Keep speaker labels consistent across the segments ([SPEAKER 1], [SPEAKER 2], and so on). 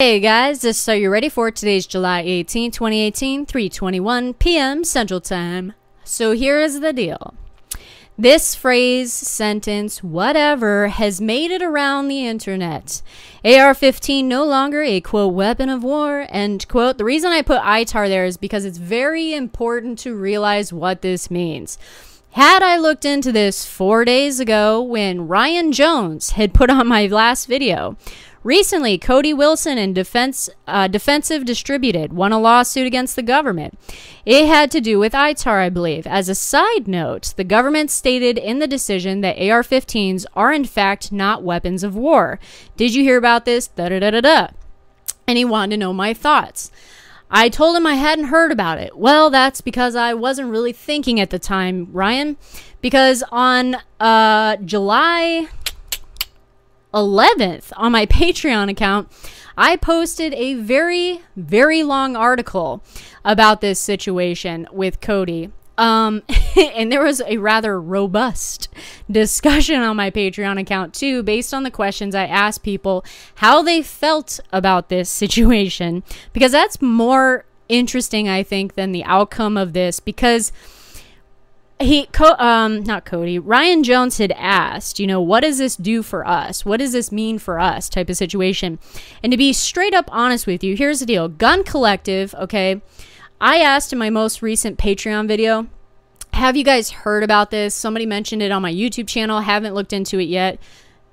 [SPEAKER 1] Hey guys, so you ready for today's July 18, 2018, 3:21 p.m. Central Time. So here is the deal. This phrase, sentence, whatever, has made it around the internet. AR-15 no longer a, quote, weapon of war, end quote. The reason I put ITAR there is because it's very important to realize what this means. Had I looked into this 4 days ago when Ryan Jones had put on my last video, recently, Cody Wilson and Defensive Distributed won a lawsuit against the government. It had to do with ITAR, I believe. As a side note, the government stated in the decision that AR-15s are in fact not weapons of war. Did you hear about this? Da-da-da-da-da. And he wanted to know my thoughts. I told him I hadn't heard about it. Well, that's because I wasn't really thinking at the time, Ryan. Because on July 11th on my Patreon account, I posted a very, very long article about this situation with Cody. And there was a rather robust discussion on my Patreon account too, based on the questions I asked people how they felt about this situation, because that's more interesting, I think, than the outcome of this, because Ryan Jones had asked, you know, what does this do for us? What does this mean for us type of situation? And to be straight up honest with you, here's the deal. Gun Collective, okay, I asked in my most recent Patreon video, have you guys heard about this? Somebody mentioned it on my YouTube channel. Haven't looked into it yet.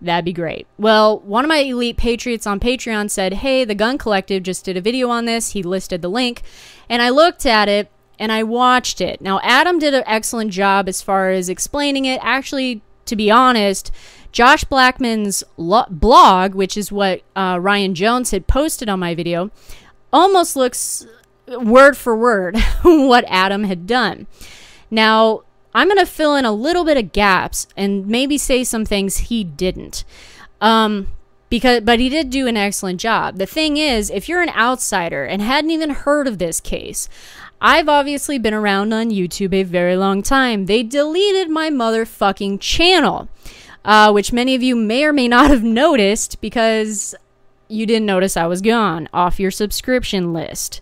[SPEAKER 1] That'd be great. Well, one of my elite patriots on Patreon said, hey, the Gun Collective just did a video on this. He listed the link. And I looked at it and I watched it. Now, Adam did an excellent job as far as explaining it. Actually, to be honest, Josh Blackman's blog, which is what Ryan Jones had posted on my video, almost looks word for word what Adam had done. Now, I'm going to fill in a little bit of gaps and maybe say some things he didn't. But he did do an excellent job. The thing is, if you're an outsider and hadn't even heard of this case, I've obviously been around on YouTube a very long time. They deleted my motherfucking channel, which many of you may or may not have noticed because you didn't notice I was gone off your subscription list.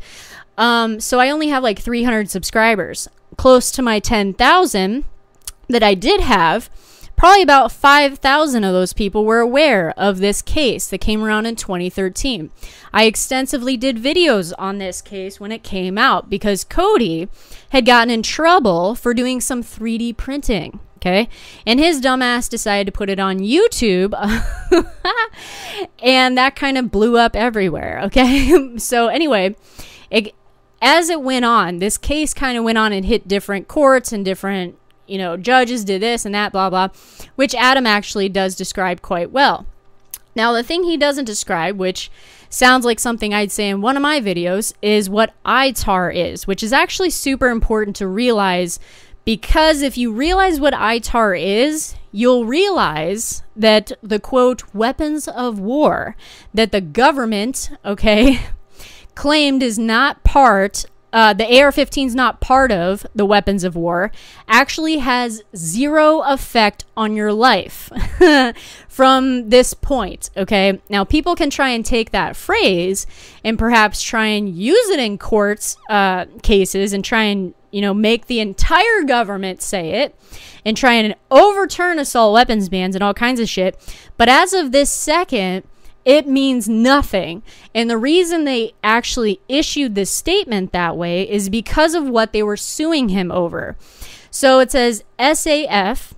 [SPEAKER 1] So I only have like 300 subscribers. Close to my 10,000 that I did have, probably about 5,000 of those people were aware of this case that came around in 2013. I extensively did videos on this case when it came out because Cody had gotten in trouble for doing some 3D printing. Okay, and his dumbass decided to put it on YouTube, and that kind of blew up everywhere. Okay, so anyway, as it went on, this case kind of went on and hit different courts and different, you know, judges did this and that, blah, blah, which Adam actually does describe quite well. Now, the thing he doesn't describe, which sounds like something I'd say in one of my videos, is what ITAR is, which is actually super important to realize, because if you realize what ITAR is, you'll realize that the, quote, weapons of war that the government, okay, claimed is not part, the AR-15 is not part of the weapons of war, actually has zero effect on your life from this point, okay? Now, people can try and take that phrase and perhaps try and use it in courts cases and try and, you know, make the entire government say it and try and overturn assault weapons bans and all kinds of shit. But as of this second, it means nothing. And the reason they actually issued this statement that way is because of what they were suing him over. So it says SAF,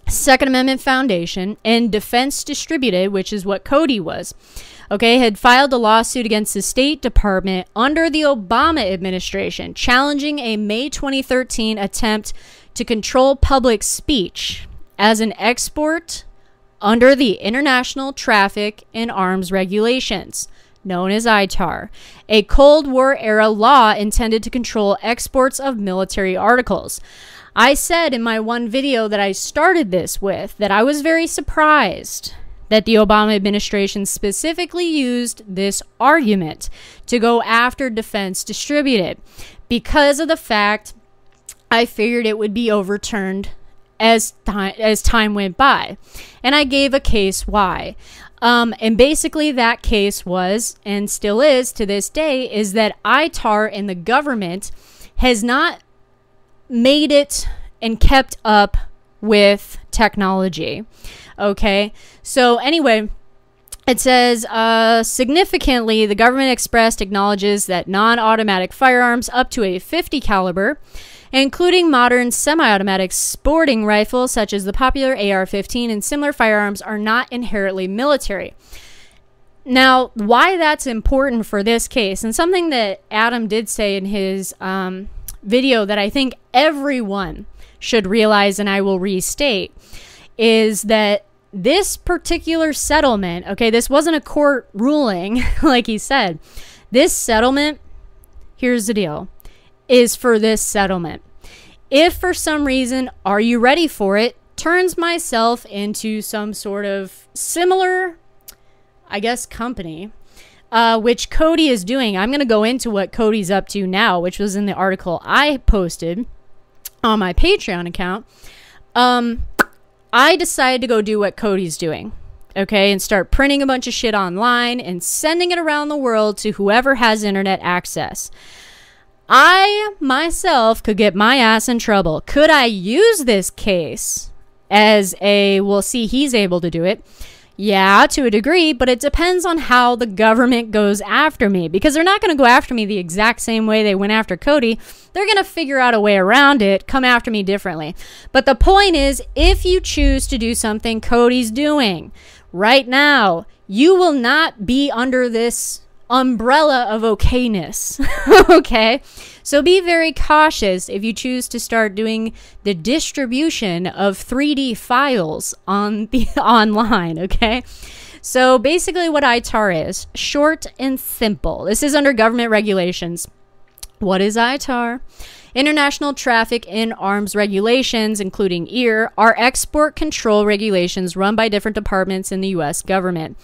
[SPEAKER 1] Second Amendment Foundation, and Defense Distributed, which is what Cody was, okay, had filed a lawsuit against the State Department under the Obama administration, challenging a May 2013 attempt to control public speech as an export under the International Traffic in Arms Regulations, known as ITAR, a Cold War era law intended to control exports of military articles. I said in my one video that I started this with that I was very surprised that the Obama administration specifically used this argument to go after Defense Distributed because of the fact I figured it would be overturned as time went by. And I gave a case why. And basically that case was, and still is to this day, is that ITAR and the government has not made it and kept up with technology. Okay, so anyway, it says, significantly, the government expressed acknowledges that non-automatic firearms up to a .50 caliber, including modern semi-automatic sporting rifles such as the popular AR-15 and similar firearms, are not inherently military. Now, why that's important for this case, and something that Adam did say in his video that I think everyone should realize, and I will restate, is that this particular settlement, okay, this wasn't a court ruling, like he said. This settlement, here's the deal, is for this settlement. If for some reason, are you ready for it, turns myself into some sort of similar, I guess, company, which Cody is doing. I'm going to go into what Cody's up to now, which was in the article I posted on my Patreon account. I decided to go do what Cody's doing, okay, and start printing a bunch of shit online and sending it around the world to whoever has internet access. I, myself, could get my ass in trouble. Could I use this case as a, we'll see, he's able to do it? Yeah, to a degree, but it depends on how the government goes after me, because they're not going to go after me the exact same way they went after Cody. They're going to figure out a way around it, come after me differently. But the point is, if you choose to do something Cody's doing right now, you will not be under this umbrella of okayness. Okay, so be very cautious if you choose to start doing the distribution of 3D files on the online. Okay, so basically what ITAR is, short and simple, this is under government regulations. What is ITAR? International Traffic in Arms Regulations, including EAR, are export control regulations run by different departments in the U.S. government.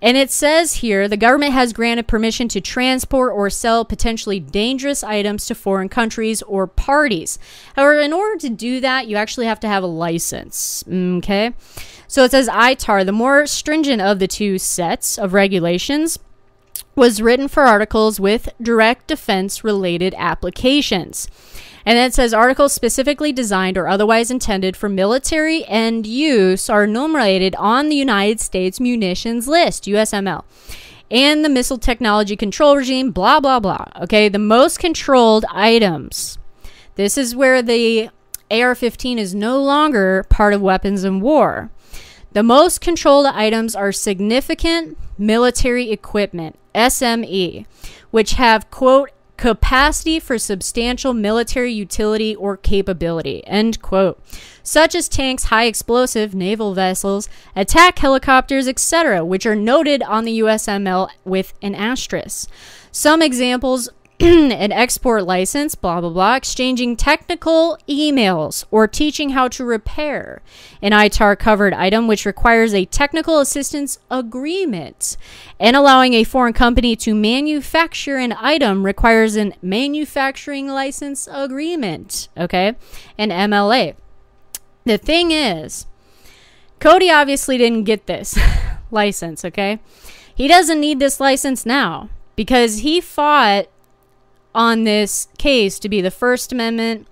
[SPEAKER 1] And it says here, the government has granted permission to transport or sell potentially dangerous items to foreign countries or parties. However, in order to do that, you actually have to have a license. Okay? So it says ITAR, the more stringent of the two sets of regulations, was written for articles with direct defense related applications. And then it says articles specifically designed or otherwise intended for military end use are enumerated on the United States Munitions List, USML, and the Missile Technology Control Regime, blah, blah, blah. Okay, the most controlled items. This is where the AR-15 is no longer part of weapons of war. The most controlled items are significant military equipment, SME, which have, quote, capacity for substantial military utility or capability, end quote, such as tanks, high explosive, naval vessels, attack helicopters, etc., which are noted on the USML with an asterisk. Some examples, an export license, blah, blah, blah, exchanging technical emails or teaching how to repair an ITAR covered item, which requires a technical assistance agreement, and allowing a foreign company to manufacture an item requires an manufacturing license agreement, okay, an MLA. The thing is, Cody obviously didn't get this license, okay? He doesn't need this license now because he fought on this case to be the First Amendment,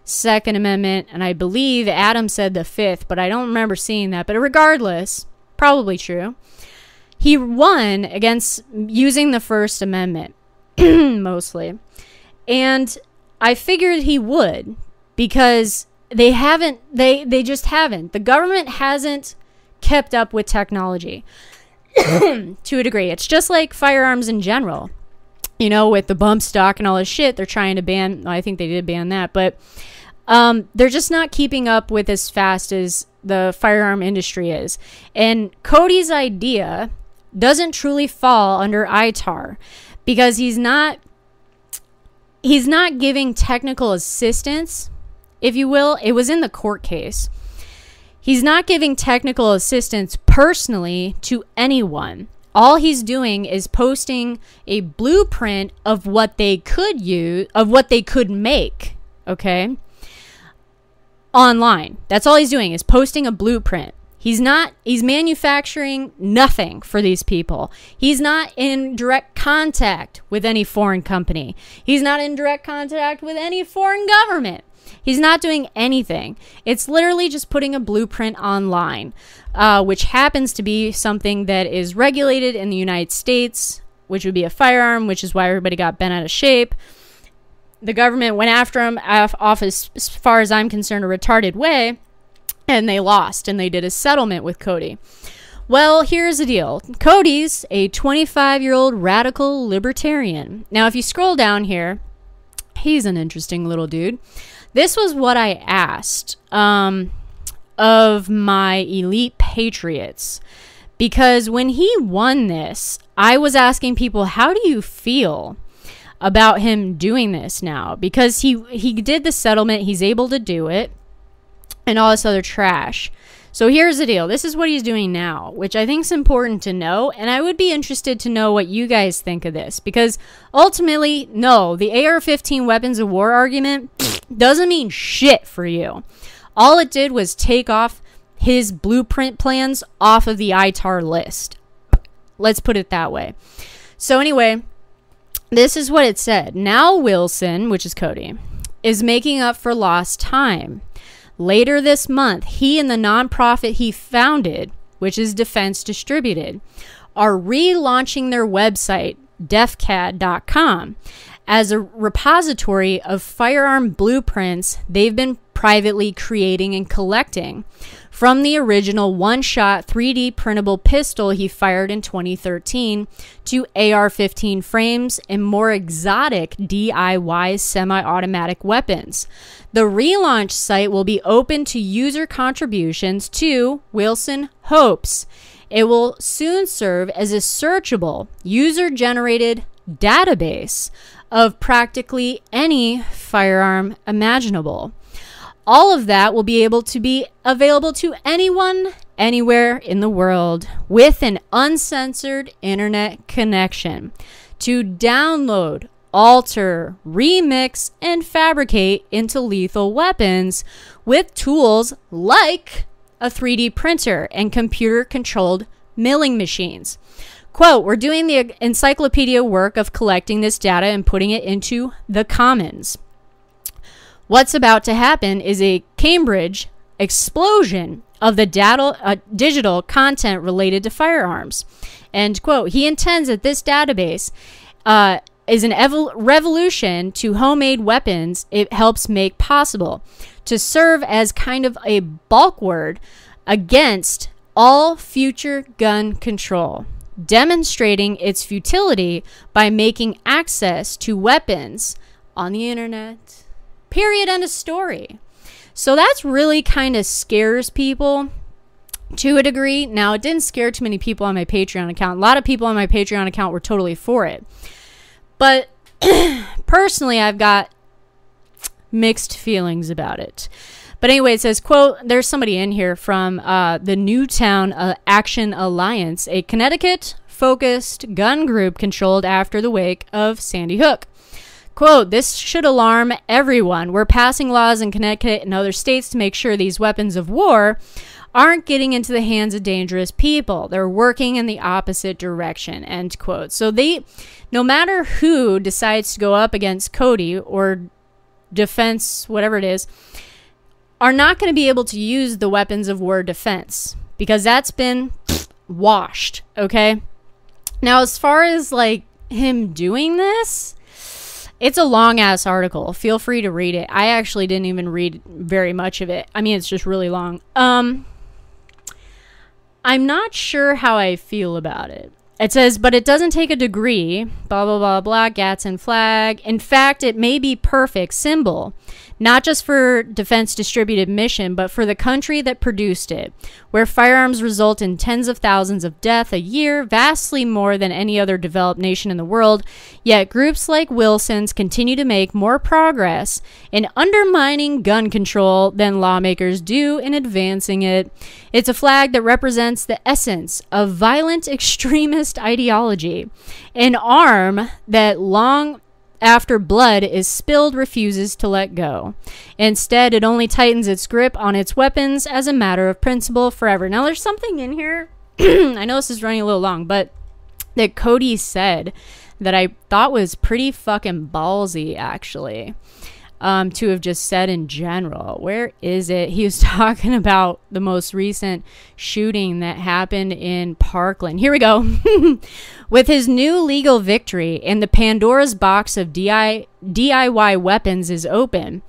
[SPEAKER 1] Second Amendment, and I believe Adam said the Fifth, but I don't remember seeing that. But regardless, probably true. He won against using the First Amendment, mostly. And I figured he would because they just haven't. The government hasn't kept up with technology to a degree. It's just like firearms in general. You know, with the bump stock and all this shit, they're trying to ban, I think they did ban that, but they're just not keeping up with as fast as the firearm industry is. And Cody's idea doesn't truly fall under ITAR because he's not giving technical assistance, if you will. It was in the court case. He's not giving technical assistance personally to anyone. All he's doing is posting a blueprint of what they could use, of what they could make, okay, online. That's all he's doing is posting a blueprint. He's manufacturing nothing for these people. He's not in direct contact with any foreign company. He's not in direct contact with any foreign government. He's not doing anything. It's literally just putting a blueprint online, which happens to be something that is regulated in the United States, which would be a firearm, which is why everybody got bent out of shape. The government went after him off, as far as I'm concerned, a retarded way, and they lost, and they did a settlement with Cody. Well, here's the deal. Cody's a 25-year-old radical libertarian. Now, if you scroll down here, he's an interesting little dude. This was what I asked of my elite patriots, because when he won this, I was asking people, how do you feel about him doing this now? Because he did the settlement, he's able to do it, and all this other trash. So here's the deal. This is what he's doing now, which I think is important to know, and I would be interested to know what you guys think of this, because ultimately, no, the AR-15 weapons of war argument doesn't mean shit for you. All it did was take off his blueprint plans off of the ITAR list. Let's put it that way. So anyway, this is what it said. Now Wilson, which is Cody, is making up for lost time. Later this month, he and the nonprofit he founded, which is Defense Distributed, are relaunching their website, defcad.com, as a repository of firearm blueprints they've been privately creating and collecting from the original one-shot 3D printable pistol he fired in 2013 to AR-15 frames and more exotic DIY semi-automatic weapons. The relaunch site will be open to user contributions to, Wilson hopes, it will soon serve as a searchable, user-generated database of practically any firearm imaginable. All of that will be able to be available to anyone, anywhere in the world with an uncensored internet connection to download, alter, remix, and fabricate into lethal weapons with tools like a 3D printer and computer-controlled milling machines. Quote, we're doing the encyclopedia work of collecting this data and putting it into the commons. What's about to happen is a Cambridge explosion of the digital content related to firearms. End quote. He intends that this database is an revolution to homemade weapons it helps make possible to serve as kind of a bulwark against all future gun control, demonstrating its futility by making access to weapons on the internet. Period. End of story. So that's really kind of scares people to a degree. Now, it didn't scare too many people on my Patreon account. A lot of people on my Patreon account were totally for it. But personally, I've got mixed feelings about it. But anyway, it says, quote, there's somebody in here from the Newtown Action Alliance, a Connecticut-focused gun group controlled after the wake of Sandy Hook. Quote, this should alarm everyone. We're passing laws in Connecticut and other states to make sure these weapons of war aren't getting into the hands of dangerous people. They're working in the opposite direction, end quote. So no matter who decides to go up against Cody or defense, whatever it is, are not going to be able to use the weapons of war defense because that's been washed, okay? Now, as far as like him doing this, it's a long-ass article. Feel free to read it. I actually didn't even read very much of it. I mean, it's just really long. I'm not sure how I feel about it. It says, but it doesn't take a degree, blah, blah, blah, blah, Gadsden flag. In fact, it may be perfect symbol, not just for Defense Distributed mission, but for the country that produced it, where firearms result in tens of thousands of deaths a year, vastly more than any other developed nation in the world. Yet groups like Wilson's continue to make more progress in undermining gun control than lawmakers do in advancing it. It's a flag that represents the essence of violent extremist ideology, an arm that long after blood is spilled, refuses to let go. Instead, it only tightens its grip on its weapons as a matter of principle forever. Now, there's something in here. I know this is running a little long, but that Cody said that I thought was pretty fucking ballsy, actually, to have just said in general. Where is it? He was talking about the most recent shooting that happened in Parkland. Here we go. With his new legal victory and the Pandora's box of DIY weapons is open,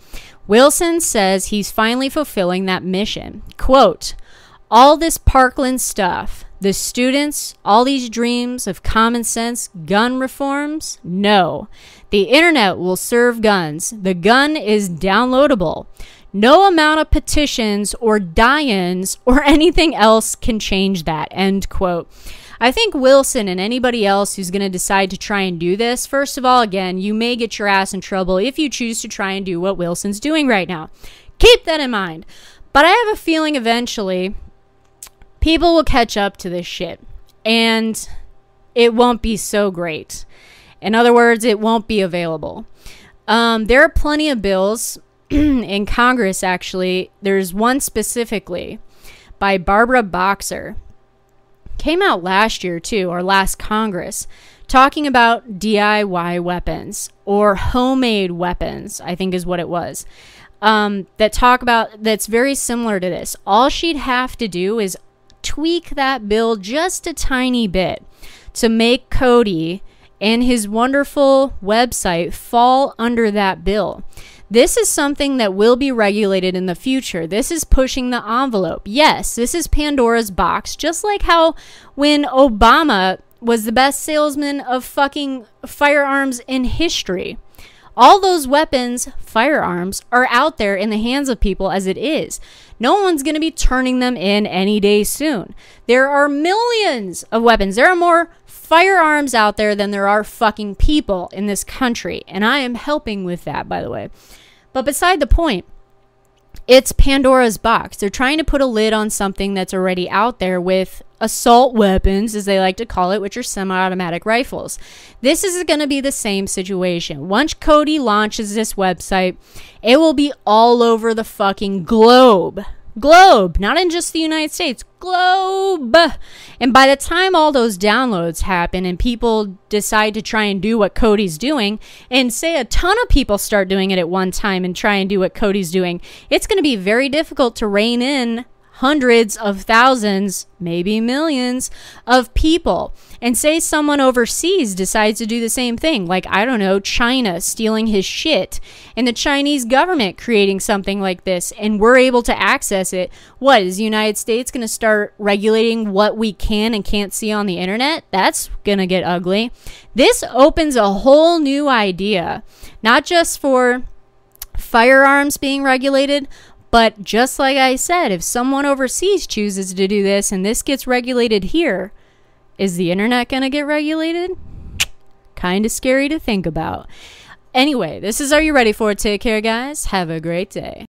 [SPEAKER 1] Wilson says he's finally fulfilling that mission. Quote, all this Parkland stuff, the students, all these dreams of common sense gun reforms? No. The internet will serve guns. The gun is downloadable. No amount of petitions or die-ins or anything else can change that. End quote. I think Wilson and anybody else who's going to decide to try and do this, first of all, again, you may get your ass in trouble if you choose to try and do what Wilson's doing right now. Keep that in mind. But I have a feeling eventually people will catch up to this shit, and it won't be so great. In other words, it won't be available. There are plenty of bills in Congress, actually. There's one specifically by Barbara Boxer. Came out last year, too, or last Congress, talking about DIY weapons, or homemade weapons, I think is what it was. That's very similar to this. All she'd have to do is tweak that bill just a tiny bit to make Cody and his wonderful website fall under that bill. This is something that will be regulated in the future. This is pushing the envelope. Yes, this is Pandora's box, just like how when Obama was the best salesman of fucking firearms in history. All those weapons, firearms, are out there in the hands of people as it is. No one's going to be turning them in any day soon. There are millions of weapons. There are more firearms out there than there are fucking people in this country. And I am helping with that, by the way. But beside the point, it's Pandora's box. They're trying to put a lid on something that's already out there with assault weapons, as they like to call it, which are semi-automatic rifles. This is going to be the same situation. Once Cody launches this website, it will be all over the fucking globe. Globe, not in just the United States, globe. And by the time all those downloads happen and people decide to try and do what Cody's doing, and say a ton of people start doing it at one time and try and do what Cody's doing, it's going to be very difficult to rein in hundreds of thousands, maybe millions of people. And say someone overseas decides to do the same thing, like, I don't know, China stealing his shit and the Chinese government creating something like this, and we're able to access it. What, is the United States going to start regulating what we can and can't see on the internet? That's going to get ugly. This opens a whole new idea, not just for firearms being regulated, but just like I said, if someone overseas chooses to do this and this gets regulated here, is the internet going to get regulated? Kind of scary to think about. Anyway, this is Are You Ready For It? Take care, guys. Have a great day.